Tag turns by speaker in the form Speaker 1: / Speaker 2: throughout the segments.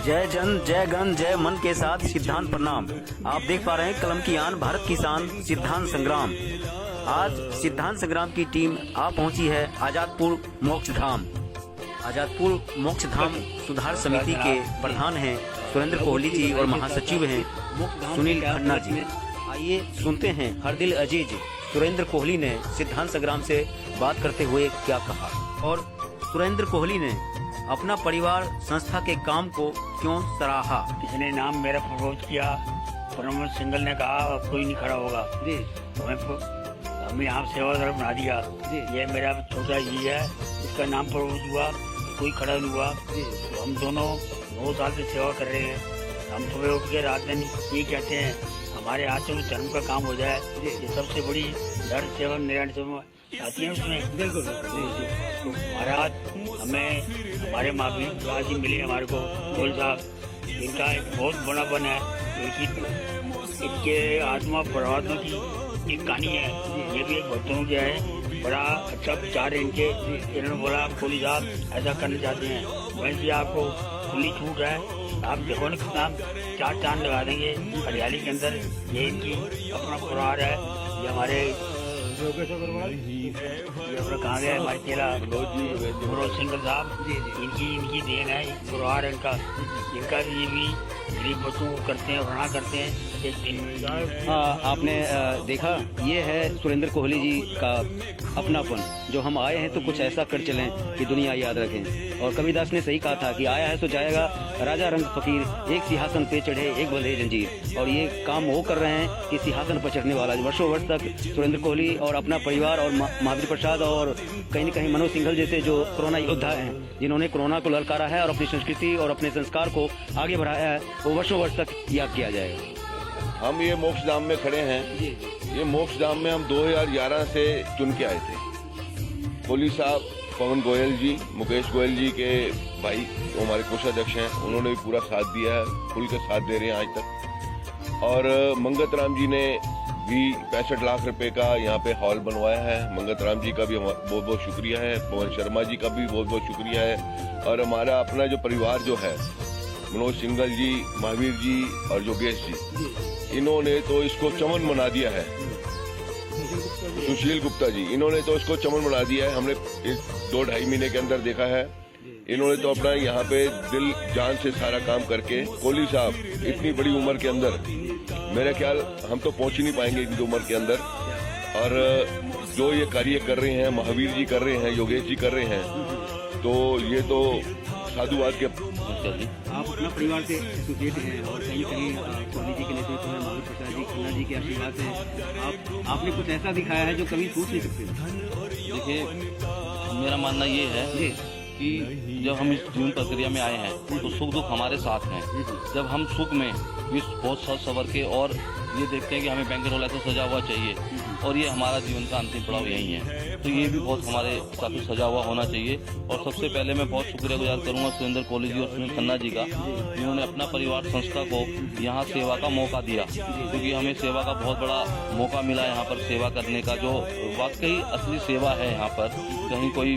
Speaker 1: जय जन जय गण जय मन के साथ सिद्धांत प्रणाम। आप देख पा रहे हैं कलम की आन भारत किसान सिद्धांत संग्राम। आज सिद्धांत संग्राम की टीम आ पहुंची है आजादपुर मोक्ष धाम। आजादपुर मोक्ष धाम सुधार समिति के प्रधान हैं सुरेंद्र कोहली जी और महासचिव हैं सुनील खन्ना जी। आइए सुनते हैं हर दिल अजीज सुरेंद्र कोहली ने सिद्धांत संग्राम से बात करते हुए क्या कहा और सुरेंद्र कोहली ने अपना परिवार संस्था के काम को क्यों सराहा।
Speaker 2: इसने नाम मेरा प्रपोज किया, प्रमोद सिंगल ने कहा अब कोई नहीं खड़ा होगा जी, हमें यहाँ सेवादार बना दिया जी। ये मेरा छोटा जी है, इसका नाम प्रपोज हुआ, कोई खड़ा नहीं हुआ जी। तो हम दोनों 9 साल से सेवा कर रहे हैं। हम सुबह उठ के रात दिन ये कहते हैं हमारे हाथ से धर्म का काम हो जाए। ये सबसे बड़ी धर्म सेवा निरायण सेवा आती है उसमें। बिल्कुल तो महाराज हमें हमारे महावीर जी मिले हमारे को गोल साहब, इनका एक बहुत बड़ा बन है, इनके आत्मा परमात्मा की एक कहानी है। ये भी एक भक्तों के है, बड़ा अच्छा विचार है इनके। इन्होंने बोला कोहली साहब ऐसा करना चाहते हैं, वैसे भी आपको खुली छूट है, आप देखो ना कितना 4 चांद लगा देंगे हरियाली के अंदर। ये इनकी अपना परिवार है। ये हमारे कहाँ गए हमारे चेला मनोज सिंगल साहब, इनकी देन है, परिवार इनका ये भी गरीब बच्चों को करते हैं, भरना करते हैं एक दिन।
Speaker 1: आपने देखा ये है सुरेंद्र कोहली जी का अपनापन। जो हम आए हैं तो कुछ ऐसा कर चलें कि दुनिया याद रखें। और कबीरदास ने सही कहा था कि आया है तो जाएगा, राजा रंग फकीर एक सिंहासन पे चढ़े एक बंधे जंजीर। और ये काम वो कर रहे हैं कि सिंहासन पर चढ़ने वाला वर्षों वर्ष तक सुरेंद्र कोहली और अपना परिवार और महावीर प्रसाद और कहीं न कहीं मनोज सिंघल जैसे जो कोरोना योद्धा हैं, जिन्होंने कोरोना को ललकारा है और अपनी संस्कृति और अपने संस्कार को आगे बढ़ाया है, वो वर्षों वर्ष तक याद किया जाएगा।
Speaker 3: हम ये मोक्ष धाम में खड़े हैं। ये मोक्ष धाम में हम 2011 से चुन के आए थे। कोहली साहब पवन गोयल जी, मुकेश गोयल जी के भाई हमारे कोषाध्यक्ष हैं, उन्होंने भी पूरा साथ दिया है, खुल के साथ दे रहे हैं आज तक। और मंगत राम जी ने भी 65 लाख रुपए का यहाँ पे हॉल बनवाया है। मंगत राम जी का भी बहुत बहुत शुक्रिया है, पवन शर्मा जी का भी बहुत बहुत शुक्रिया है। और हमारा अपना जो परिवार जो है, मनोज सिंघल जी, महावीर जी और योगेश जी, इन्होंने तो इसको चमन बना दिया है। सुशील गुप्ता जी, इन्होंने तो इसको चमन बना दिया है। हमने 2-2.5 महीने के अंदर देखा है। इन्होंने तो अपना यहाँ पे दिल जान से सारा काम करके, कोहली साहब इतनी बड़ी उम्र के अंदर, मेरा ख्याल हम तो पहुंच ही नहीं पाएंगे इतनी उम्र के अंदर। और जो ये कार्य कर रहे हैं, महावीर जी कर रहे हैं, योगेश जी कर रहे हैं, तो ये तो साधुवाद के।
Speaker 1: आप अपना परिवार से एसोसिएट हैं और कहीं कहीं कोहली जी के नेतृत्व में महावीर प्रसाद जी, खन्ना जी के आशीर्वाद से आपने कुछ ऐसा दिखाया है जो कभी सोच नहीं सकते।
Speaker 4: देखिए, मेरा मानना ये है कि जब हम इस जीवन प्रक्रिया में आए हैं तो सुख दुख हमारे साथ हैं। जब हम सुख में बहुत सज सवर के और ये देखते हैं कि हमें बैंकेट हॉल ऐसा सजा हुआ चाहिए, और ये हमारा जीवन का अंतिम पड़ाव यही है, तो ये भी बहुत हमारे साथ सजा हुआ होना चाहिए। और सबसे पहले मैं बहुत शुक्रिया गुजार करूंगा सुरेंद्र कोहली जी और सुनील खन्ना जी का, जिन्होंने अपना परिवार संस्था को यहाँ सेवा का मौका दिया, क्योंकि हमें सेवा का बहुत बड़ा मौका मिला यहाँ पर सेवा करने का, जो वाकई असली सेवा है। यहाँ पर कहीं कोई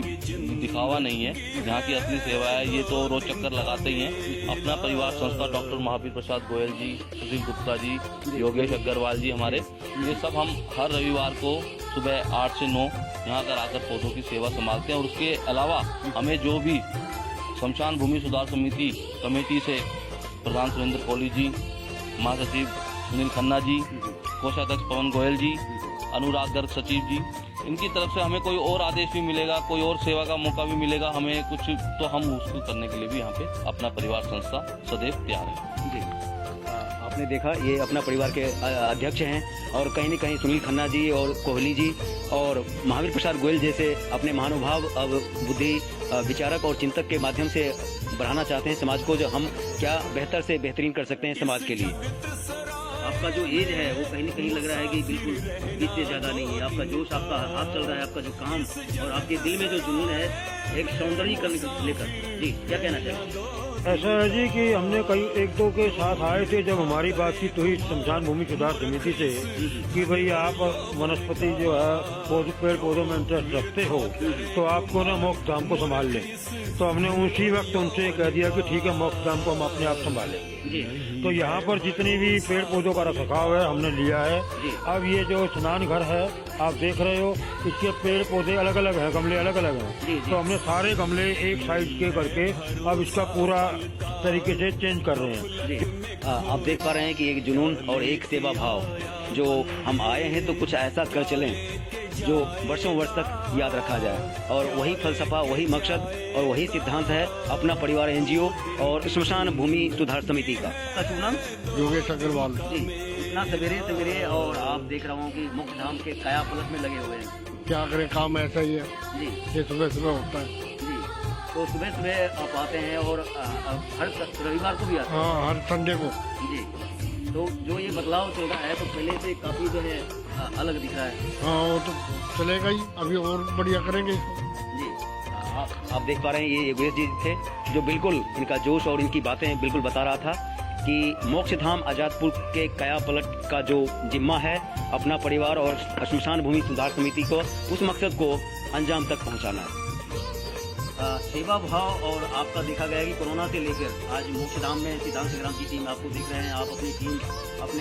Speaker 4: दिखावा नहीं है, यहाँ की असली सेवा है। ये तो रोज चक्कर लगाते ही हैं। अपना परिवार संस्था, डॉक्टर महावीर प्रसाद गोयल जी, सुशील गुप्ता जी, योगेश अग्रवाल जी हमारे, ये सब हम हर रविवार को सुबह 8 से 9 यहाँ कर आकर पौधों की सेवा संभालते हैं। और उसके अलावा हमें जो भी शमशान भूमि सुधार समिति कमेटी से प्रधान सुरेंद्र कोहली जी, महासचिव सुनील खन्ना जी, कोषाध्यक्ष पवन गोयल जी, अनुराग गर्ग सचिव जी, इनकी तरफ से हमें कोई और आदेश भी मिलेगा, कोई और सेवा का मौका भी मिलेगा हमें कुछ, तो हम उसको करने के लिए भी यहाँ पे अपना परिवार संस्था सदैव तैयार है जी।
Speaker 1: आपने देखा ये अपना परिवार के अध्यक्ष हैं और कहीं न कहीं सुनील खन्ना जी और कोहली जी और महावीर प्रसाद गोयल जैसे अपने महानुभाव अब बुद्धि विचारक और चिंतक के माध्यम से बढ़ाना चाहते हैं समाज को, जो हम क्या बेहतर से बेहतरीन कर सकते हैं समाज के लिए। आपका जो एज है वो कहीं न कहीं लग रहा है कि बिल्कुल इससे ज़्यादा नहीं है। आपका जोश, आपका हाथ चल रहा है, आपका जो काम और आपके दिल में जो जुनून है एक सौंदर्यीकरण को लेकर, जी क्या कहना चाहिए?
Speaker 5: ऐसा है जी कि हमने कई एक दो के साथ आए थे, जब हमारी बातचीत हुई शमशान भूमि सुधार समिति से कि भाई आप वनस्पति जो है पेड़ पौधों में इंटरेस्ट रखते हो तो आपको ना मोक्ष धाम को संभाल लें। तो हमने उसी वक्त उनसे कह दिया कि ठीक है, मोक्ष धाम को हम अपने आप संभालेंगे। तो यहाँ पर जितनी भी पेड़ पौधों का रखरखाव है हमने लिया है। अब ये जो स्नान घर है आप देख रहे हो, इसके पेड़ पौधे अलग अलग हैं, गमले अलग अलग हैं। तो हमने सारे गमले एक साइड के करके अब इसका पूरा तरीके से चेंज कर रहे हैं।
Speaker 1: आप देख पा रहे हैं कि एक जुनून और एक सेवा भाव, जो हम आए हैं तो कुछ ऐसा कर चलें जो वर्षों वर्ष तक याद रखा जाए, और वही फलसफा, वही मकसद और वही सिद्धांत है अपना परिवार एनजीओ और श्मशान भूमि सुधार समिति का। चुनाव
Speaker 6: योगेश अग्रवाल
Speaker 1: जी, इतना सवेरे सवेरे और आप देख रहा हूँ कि मोक्ष धाम के काया पलट में लगे हुए हैं।
Speaker 6: क्या करें, काम ऐसा ही है
Speaker 1: जी
Speaker 6: ये सुबह सुबह होता है।
Speaker 1: जी, तो सुबह सुबह आप आते हैं और हर रविवार को भी आते हैं?
Speaker 6: हाँ, हर संडे को।
Speaker 1: जी, तो जो ये बदलाव चल रहा है तो पहले से काफी जो है अलग दिख रहा है।
Speaker 6: हाँ, वो तो चलेगा ही, अभी और बढ़िया करेंगे इसको।
Speaker 1: जी, आप देख पा रहे हैं ये योगेश जी थे जो बिल्कुल इनका जोश और इनकी बातें बिल्कुल बता रहा था कि मोक्ष धाम आजादपुर के काया पलट का जो जिम्मा है अपना परिवार और श्मशान भूमि सुधार समिति को, उस मकसद को अंजाम तक पहुंचाना है। सेवा भाव और आपका देखा गया कि कोरोना से लेकर आज मोक्ष धाम में सिद्धांत संग्राम की टीम आपको देख रहे हैं। आप अपनी टीम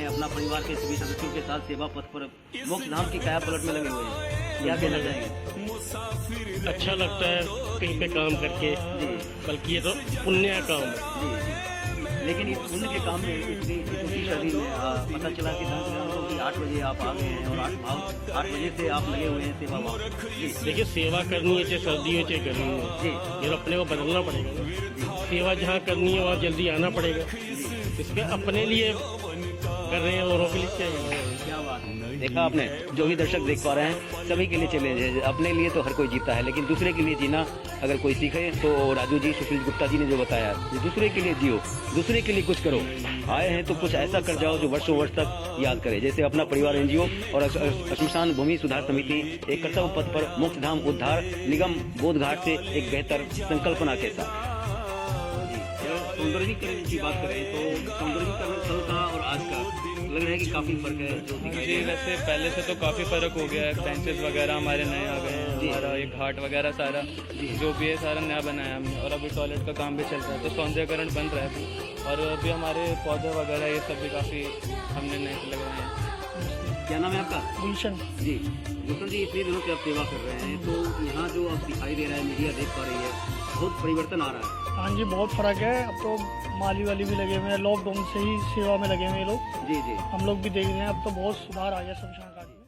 Speaker 1: अपना परिवार के सभी सदस्यों के साथ सेवा पथ पर मोक्ष धाम की काया पलट में लगे हुए हैं। क्या कहना चाहेंगे?
Speaker 7: अच्छा लगता है कहीं पे काम करके, बल्कि ये तो पुण्य का काम है।
Speaker 1: लेकिन इस पुण्य के काम में इतनी शरीर में पता चला कि 8 बजे आप आ गए हैं और 8 बजे से आप लगे हुए हैं सेवा भाव।
Speaker 7: देखिए, सेवा करनी है चाहे सर्दी हो चाहे गर्मी हो, ये अपने को बदलना पड़ेगा। सेवा जहाँ करनी है वहाँ जल्दी आना पड़ेगा। इसके अपने लिए कर रहे हैं, औरों के लिए
Speaker 1: क्या बात है। देखा आपने, जो भी दर्शक देख पा रहे हैं, सभी के लिए चैलेंज है। अपने लिए तो हर कोई जीता है, लेकिन दूसरे के लिए जीना अगर कोई सीखे तो राजू जी, सुशील गुप्ता जी ने जो बताया, दूसरे के लिए जियो, दूसरे के लिए कुछ करो। आए हैं तो कुछ ऐसा कर जाओ जो वर्षों वर्ष तक याद करे। जैसे अपना परिवार एनजीओ और श्मशान भूमि सुधार समिति एक कर्तव्य पथ पर मोक्ष धाम उद्धार निगम बोध घाट से एक बेहतर संकल्पना के साथ। सौंदर्यीकरण की बात करें तो सौंदर्यीकरण कल का और आज का लग रहा है कि काफी फर्क है।
Speaker 8: जी, वैसे पहले से तो काफ़ी फ़र्क हो गया है। बेंचेस वगैरह हमारे नए आ गए हैं, हमारा एक घाट वगैरह सारा जो भी है सारा नया बनाया हमने, और अभी टॉयलेट का काम भी चल रहा है, तो सौंदर्यीकरण बन रहा है। और अभी हमारे पौधे वगैरह ये सब भी काफ़ी हमने नए लगाए हैं।
Speaker 1: क्या नाम है आपका?
Speaker 7: गुलशन
Speaker 1: जी, गुलशन जी, इतने दिनों से आप सेवा कर रहे हैं, तो यहाँ जो आप दिखाई दे रहा है, मीडिया देख पा रही है, बहुत परिवर्तन आ रहा है।
Speaker 9: हाँ जी, बहुत फर्क है। अब तो माली वाली भी लगे हुए हैं, लॉकडाउन से ही सेवा में लगे हुए हैं लोग।
Speaker 1: जी जी,
Speaker 9: हम लोग भी देख रहे हैं, अब तो बहुत सुधार आ गया शमशान घाट में।